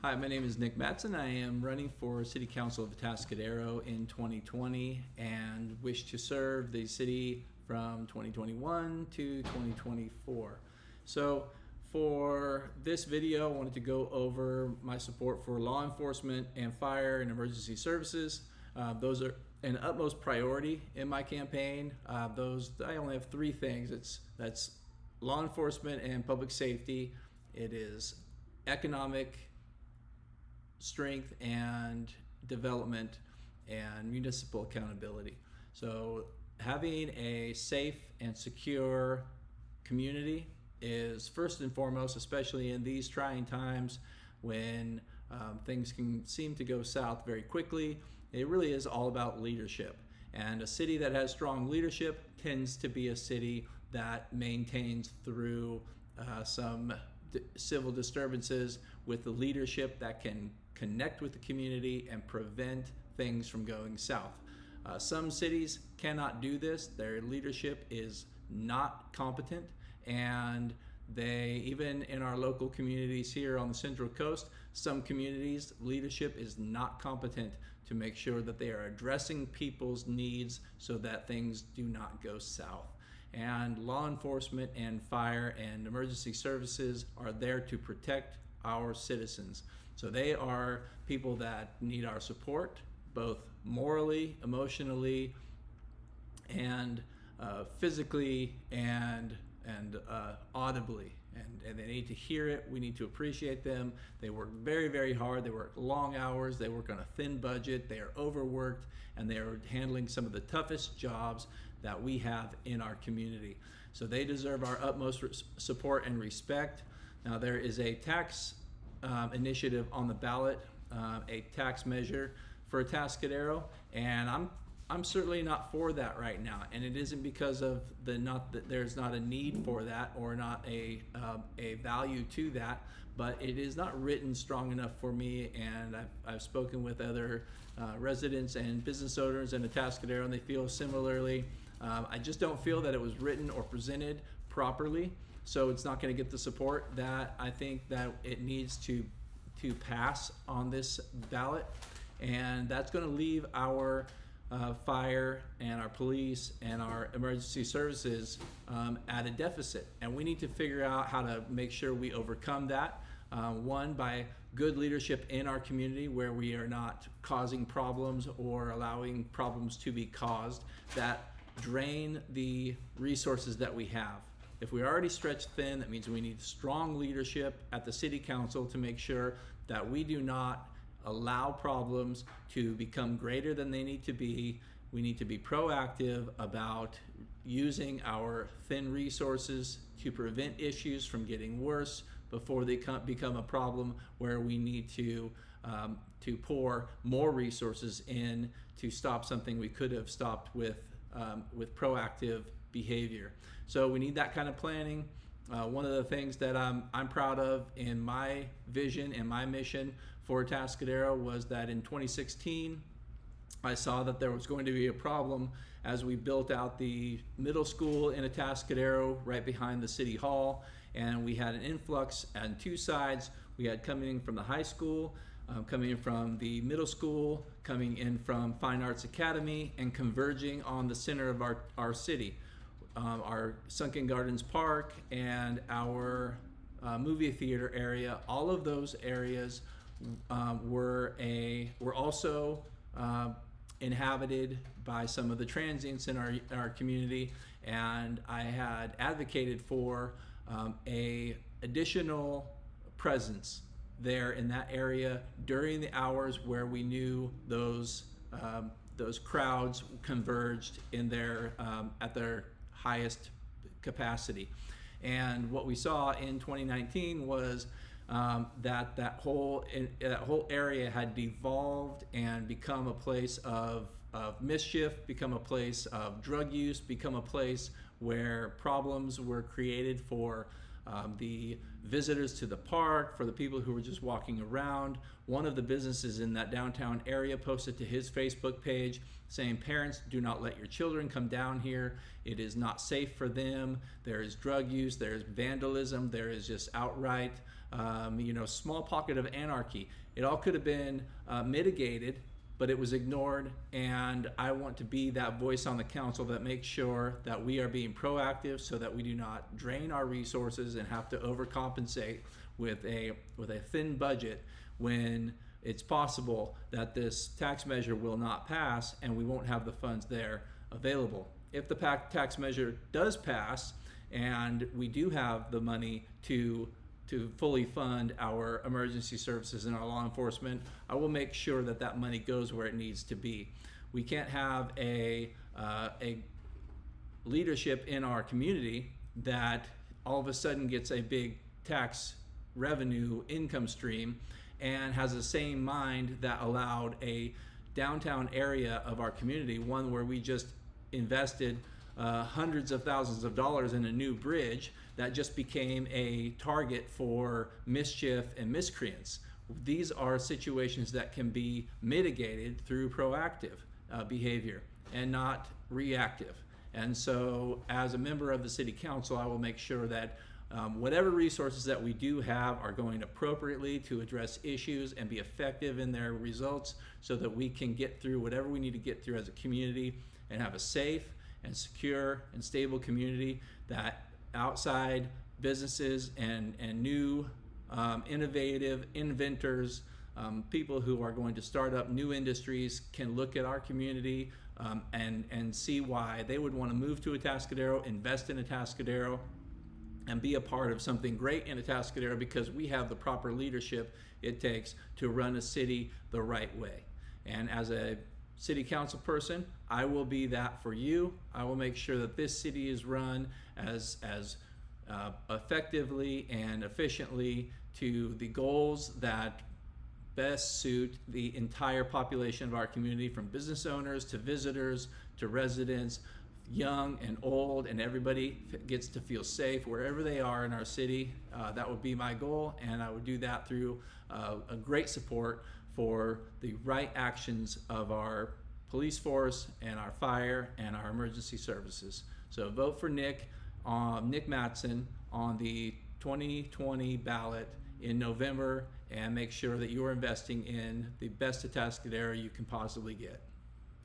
Hi, my name is Nick Mattson. I am running for City Council of Atascadero in 2020 and wish to serve the city from 2021 to 2024. So for this video, I wanted to go over my support for law enforcement and fire and emergency services. Those are an utmost priority in my campaign. I only have three things. That's law enforcement and public safety. It is economic strength and development and municipal accountability. So having a safe and secure community is first and foremost, especially in these trying times when things can seem to go south very quickly. It really is all about leadership. And a city that has strong leadership tends to be a city that maintains through some civil disturbances with the leadership that can connect with the community and prevent things from going south. Some cities cannot do this. Their leadership is not competent, and even in our local communities here on the Central Coast, some communities leadership is not competent to make sure that they are addressing people's needs so that things do not go south. And law enforcement and fire and emergency services are there to protect our citizens. So they are people that need our support, both morally, emotionally, and physically, and audibly. And they need to hear it. We need to appreciate them. They work very, very hard. They work long hours. They work on a thin budget. They are overworked, and they are handling some of the toughest jobs that we have in our community. So they deserve our utmost support and respect. Now, there is a tax initiative on the ballot, a tax measure for Atascadero, and I'm certainly not for that right now. And it isn't because of there's not a need for that or not a value to that, but it is not written strong enough for me. And I've spoken with other residents and business owners in Atascadero, and they feel similarly. I just don't feel that it was written or presented properly, so it's not going to get the support that I think that it needs to pass on this ballot. And that's going to leave our fire and our police and our emergency services at a deficit, and we need to figure out how to make sure we overcome that. One, by good leadership in our community, where we are not causing problems or allowing problems to be caused that drain the resources that we have. If we're already stretched thin, that means we need strong leadership at the city council to make sure that we do not allow problems to become greater than they need to be. We need to be proactive about using our thin resources to prevent issues from getting worse before they become a problem where we need to pour more resources in to stop something we could have stopped with proactive behavior. So we need that kind of planning. One of the things that I'm proud of in my vision and my mission for Atascadero was that in 2016, I saw that there was going to be a problem as we built out the middle school in Atascadero right behind the city hall, and we had an influx on two sides. We had coming in from the high school, coming in from the middle school, coming in from Fine Arts Academy, and converging on the center of our city. Our Sunken Gardens Park and our movie theater area, all of those areas were also inhabited by some of the transients in our community, and I had advocated for a additional presence there in that area during the hours where we knew those crowds converged in at their highest capacity. And what we saw in 2019 was that whole area had devolved and become a place of mischief, become a place of drug use, become a place where problems were created for the visitors to the park, for the people who were just walking around. One of the businesses in that downtown area posted to his Facebook page saying, "Parents, do not let your children come down here. It is not safe for them. There is drug use, there is vandalism, there is just outright, small pocket of anarchy." It all could have been mitigated, but it was ignored, and I want to be that voice on the council that makes sure that we are being proactive so that we do not drain our resources and have to overcompensate with a thin budget when it's possible that this tax measure will not pass and we won't have the funds there available. If the tax measure does pass and we do have the money to fully fund our emergency services and our law enforcement, I will make sure that that money goes where it needs to be. We can't have a leadership in our community that all of a sudden gets a big tax revenue income stream and has the same mind that allowed a downtown area of our community, one where we just invested hundreds of thousands of dollars in a new bridge, that just became a target for mischief and miscreants. These are situations that can be mitigated through proactive behavior and not reactive. And so as a member of the city council, I will make sure that whatever resources that we do have are going appropriately to address issues and be effective in their results so that we can get through whatever we need to get through as a community and have a safe and secure and stable community that outside businesses and new innovative inventors, people who are going to start up new industries can look at our community and see why they would want to move to Atascadero, invest in Atascadero, and be a part of something great in Atascadero because we have the proper leadership it takes to run a city the right way. And as a city council person, I will be that for you. I will make sure that this city is run as effectively and efficiently to the goals that best suit the entire population of our community, from business owners to visitors to residents, young and old, and everybody gets to feel safe wherever they are in our city. That would be my goal, and I would do that through a great support for the right actions of our police force and our fire and our emergency services. So vote for Nick Mattson on the 2020 ballot in November, and make sure that you are investing in the best Atascadero you can possibly get.